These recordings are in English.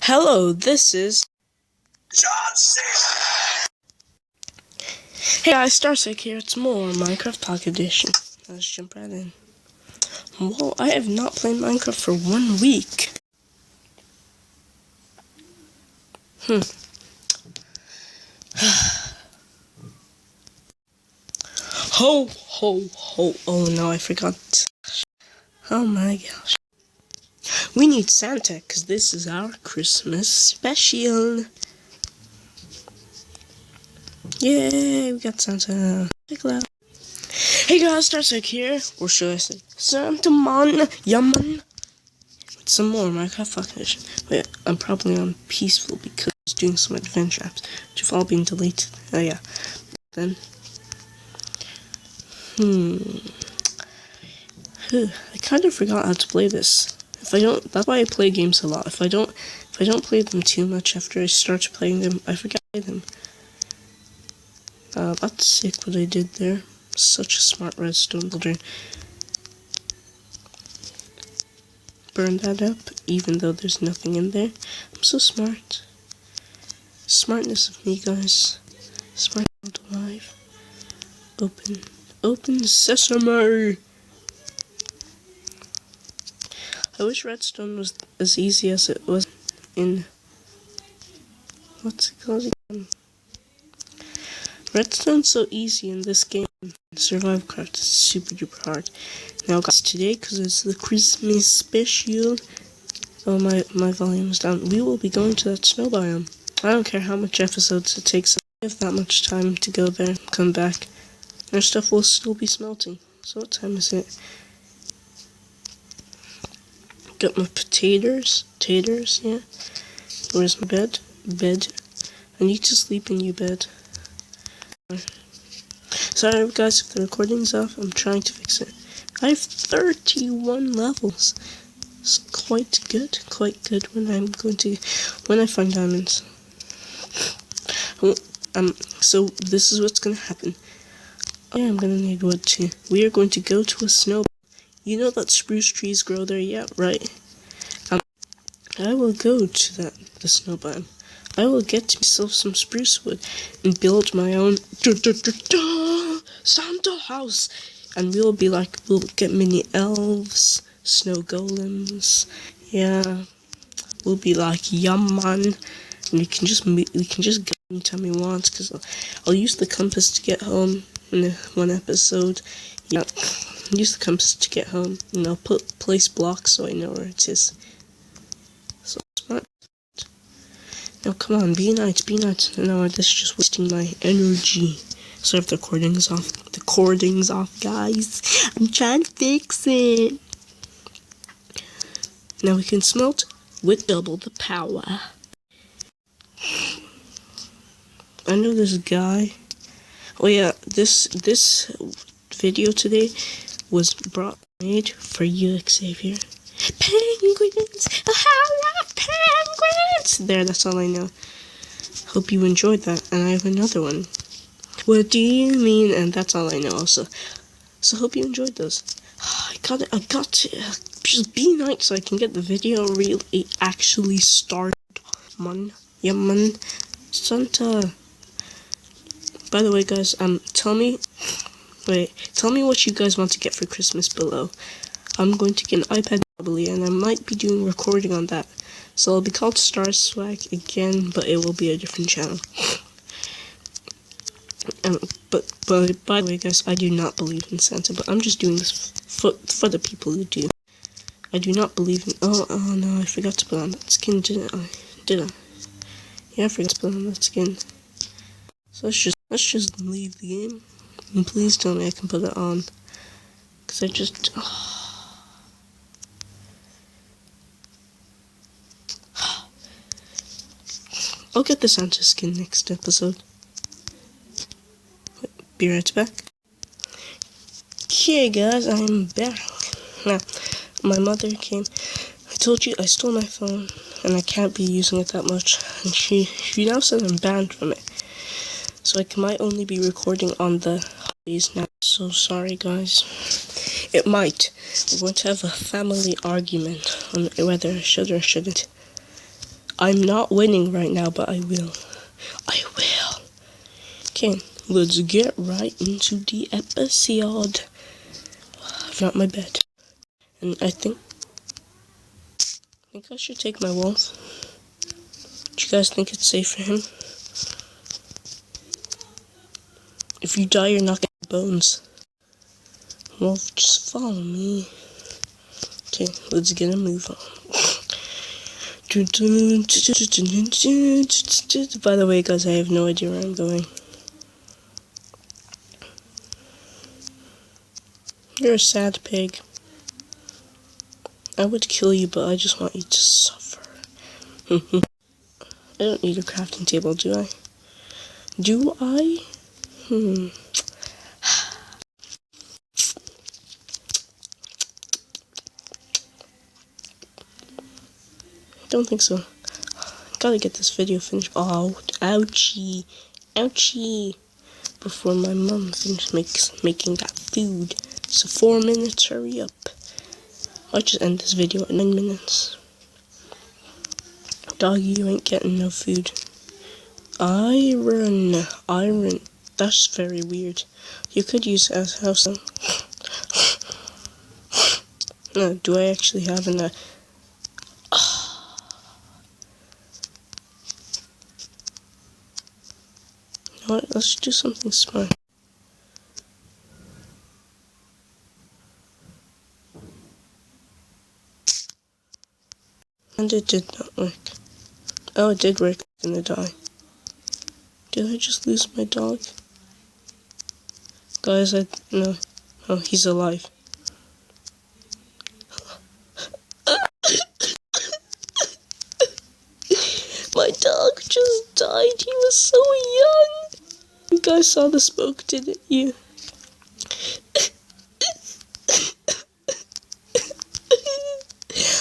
Hello, this is John Cena! Hey guys, Starsec here. It's more Minecraft Pocket Edition. Let's jump right in. Well, I have not played Minecraft for 1 week. Ho, ho, ho. Oh no, I forgot. Oh my gosh. We need Santa, because this is our Christmas special. Yay, we got Santa. Hey guys, Starsec here. Or should I say, Santa Man, Yaman. With some more Minecraft Pocket Edition. Wait, I'm probably on peaceful because I was doing some adventure apps, which have all been deleted. Oh yeah. Then. I kind of forgot how to play this. That's why I play games a lot. If I don't play them too much after I start playing them, I forget them. That's sick what I did there. Such a smart redstone builder. Burn that up, even though there's nothing in there. I'm so smart. Smartness of me, guys. Smart alive. Open sesame. I wish redstone was as easy as it was in... What's it called again? Redstone's so easy in this game. Survivecraft is super duper hard. Now guys, today, because it's the Christmas special... Oh, my volume is down. We will be going to that snow biome. I don't care how much episodes it takes. I have that much time to go there, come back. Our stuff will still be smelting. So what time is it? Got my taters, yeah. Where's my bed? I need to sleep in your bed. Sorry guys if the recording's off, I'm trying to fix it. I have 31 levels. It's quite good when I find diamonds. So this is what's gonna happen. Yeah, I'm gonna need wood too. We are going to go to a snow. You know that spruce trees grow there? Yeah, right. I will go to the snow biome. I will get myself some spruce wood and build my own Santa house. And we'll get mini elves, snow golems. Yeah, we'll be like yum man. And we can just go anytime we want. Cause I'll use the compass to get home in one episode. Yeah. Use the compass to get home, and I'll place blocks so I know where it is. So smart. Now come on, be nice. No, this is just wasting my energy. Sorry if the recording's off. The recording's off, guys. I'm trying to fix it. Now we can smelt with double the power. I know this guy. Oh yeah, this video today was made for you, Xavier. Penguins! I love penguins! There, that's all I know. Hope you enjoyed that. And I have another one. What do you mean? And that's all I know also. So hope you enjoyed those. I got to just be nice so I can get the video really actually started. Yeah, man. Santa. By the way, guys, tell me what you guys want to get for Christmas below. I'm going to get an iPad probably, and I might be doing recording on that. So it'll be called Star Swag again, but it will be a different channel. But by the way, guys, I do not believe in Santa, but I'm just doing this for the people who do. I do not believe in. Oh no, I forgot to put on that skin, didn't I? Yeah, I forgot to put on that skin. So let's just leave the game. And please tell me I can put it on. Because I just... I'll get the Santa skin next episode. Be right back. Okay guys, I'm back. Now, my mother came. I told you I stole my phone. And I can't be using it that much. And she now said I'm banned from it. So I might only be recording on the holidays now. So sorry guys. It might. We're going to have a family argument on whether I should or shouldn't. I'm not winning right now, but I will. I will. Okay, let's get right into the episode. I've got my bed. And I think I should take my wolf. Do you guys think it's safe for him? If you die, you're not getting bones. Wolf, just follow me. Okay, let's get a move on. By the way, guys, I have no idea where I'm going. You're a sad pig. I would kill you, but I just want you to suffer. I don't need a crafting table, do I? Do I? Don't think so. Gotta get this video finished. Oh, ouchie. Ouchie. Before my mom finishes making that food. So 4 minutes, hurry up. I'll just end this video at 9 minutes. Doggy, you ain't getting no food. Iron. That's very weird. You could use it as house. No, do I actually have an... You know what? Let's do something smart. And it did not work. Oh, it did work. I'm gonna die. Did I just lose my dog? Guys, no. Oh, he's alive. My dog just died. He was so young. You guys saw the smoke, didn't you?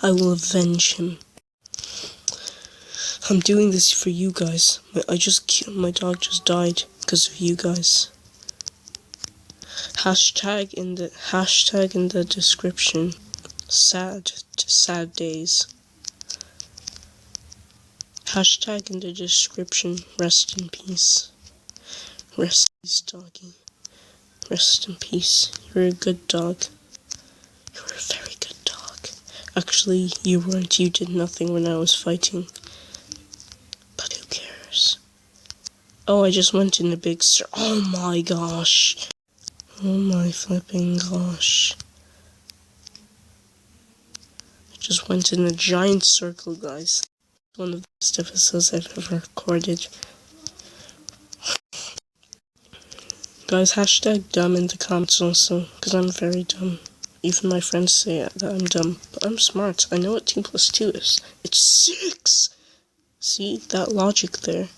I will avenge him. I'm doing this for you guys. My dog just died because of you guys. Hashtag in the description. Sad days. Hashtag in the description. Rest in peace. Rest in peace, doggy. Rest in peace. You're a good dog. You're a very good dog. Actually, you weren't. You did nothing when I was fighting. But who cares? Oh, I just went in a big circle. Oh my gosh. Oh my flipping gosh. I just went in a giant circle, guys. One of the best episodes I've ever recorded. Guys, hashtag dumb in the comments also, because I'm very dumb. Even my friends say that I'm dumb, but I'm smart. I know what 2 + 2 is. It's 6! See, that logic there.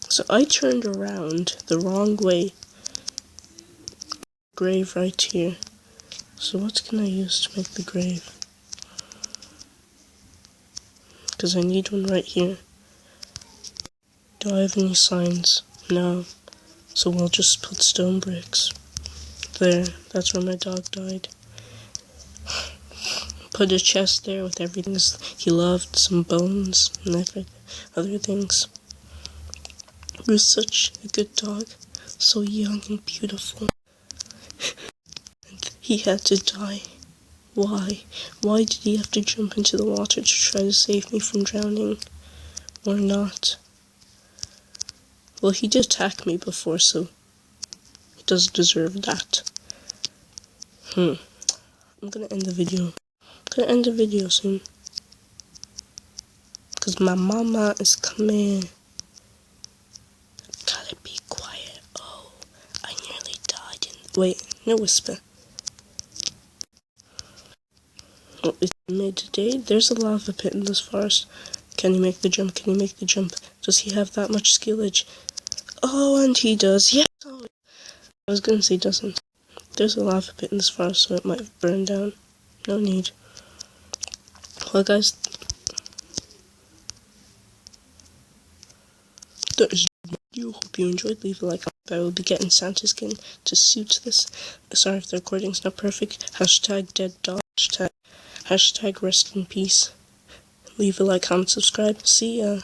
So I turned around the wrong way. Grave right here. So what can I use to make the grave? Because I need one right here. Do I have any signs? No. So we'll just put stone bricks. There, that's where my dog died. Put a chest there with everything he loved, some bones, and other things. He was such a good dog, so young and beautiful. And he had to die. Why? Why did he have to jump into the water to try to save me from drowning? Or not? Well, he did attack me before, so he does deserve that. I'm gonna end the video. Soon. Because my mama is coming. Gotta be quiet. Oh, I nearly died wait, no whisper. Oh, it's midday. There's a lava pit in this forest. Can he make the jump? Does he have that much skillage? Oh, and he does. Yes! Oh, I was gonna say doesn't. There's a lava pit in this forest, so it might burn down. No need. Well, guys, that is the video. Hope you enjoyed. Leave a like. But I will be getting Santa skin to suit this. Sorry if the recording's not perfect. Hashtag dead dog. Hashtag rest in peace. Leave a like, comment, subscribe. See ya.